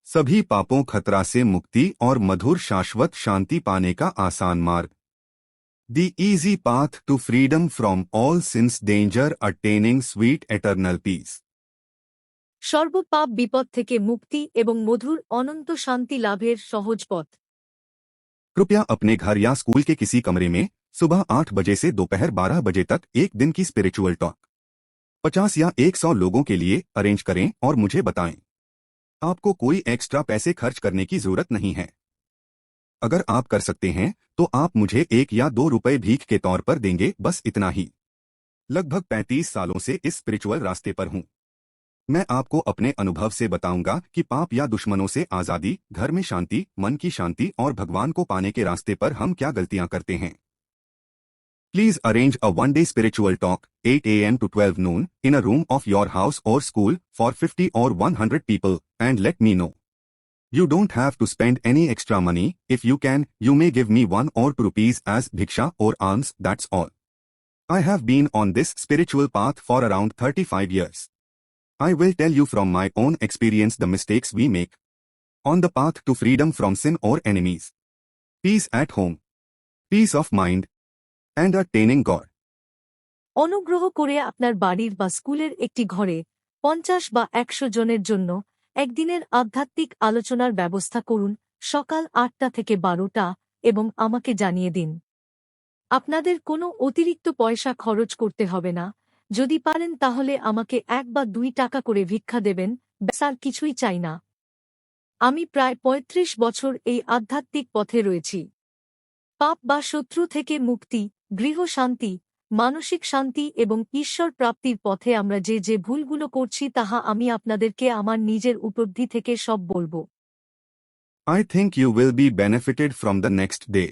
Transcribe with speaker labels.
Speaker 1: सभी पापों खतरा से मुक्ति और मधुर शाश्वत शांति पाने का आसान मार्ग। The easy path to freedom from all sins danger attaining sweet eternal peace.
Speaker 2: সর্বপাপ বিপদ থেকে মুক্তি এবং মধুর অনন্ত শান্তি লাভের সহজ পথ।
Speaker 1: कृपया अपने घर या स्कूल के किसी कमरे में सुबह 8 बजे से दोपहर 12 बजे तक एक दिन की स्पिरिचुअल टॉक 50 या 100 लोगों के लिए अरेंज करें और मुझे बताएं। आपको कोई एक्स्ट्रा पैसे खर्च करने की जरूरत नहीं है। अगर आप कर सकते हैं तो आप मुझे 1 या 2 रुपए भीख के तौर पर देंगे, बस इतना ही। लगभग 35 सालों से इस स्पिरिचुअल रास्ते पर हूं। मैं आपको अपने अनुभव से बताऊंगा कि पाप या दुश्मनों से आजादी, घर में शांति, मन की शांति और भगवान को पाने के रास्ते पर हम क्या गलतियां करते हैं। Please arrange a one-day spiritual talk, 8 a.m. to 12 noon, in a room of your house or school, for 50 or 100 people, and let me know. You don't have to spend any extra money. If you can, you may give me 1 or 2 rupees as bhiksha or alms, that's all. I have been on this spiritual path for around 35 years. I will tell you from my own experience the mistakes we make on the path to freedom from sin or enemies. Peace at home, peace of mind, and attaining God.
Speaker 2: অনুগ্রহ করে আপনার বাড়ির বা স্কুলের একটি ঘরে 50 বা 100 জনের জন্য একদিনের আধ্যাত্মিক আলোচনার ব্যবস্থা করুন সকাল 8টা থেকে 12টা এবং আমাকে জানিয়ে দিন। আপনাদের কোনো অতিরিক্ত পয়সা খরচ করতে হবে না। যদি পারেন তাহলে আমাকে 1 বা 2 টাকা করে ভিক্ষা দেবেন, ব্যাস আর কিছুই চাই না। আমি প্রায় 35 বছর এই আধ্যাত্মিক পথে রয়েছি। পাপ বা শত্রু থেকে মুক্তি, গৃহ শান্তি, মানসিক শান্তি এবং ঈশ্বর প্রাপ্তির পথে আমরা যে যে ভুলগুলো করছি তাহা আমি আপনাদেরকে আমার নিজের উপলব্ধি থেকে সব বলবো।
Speaker 1: I think you will be benefited from the next day.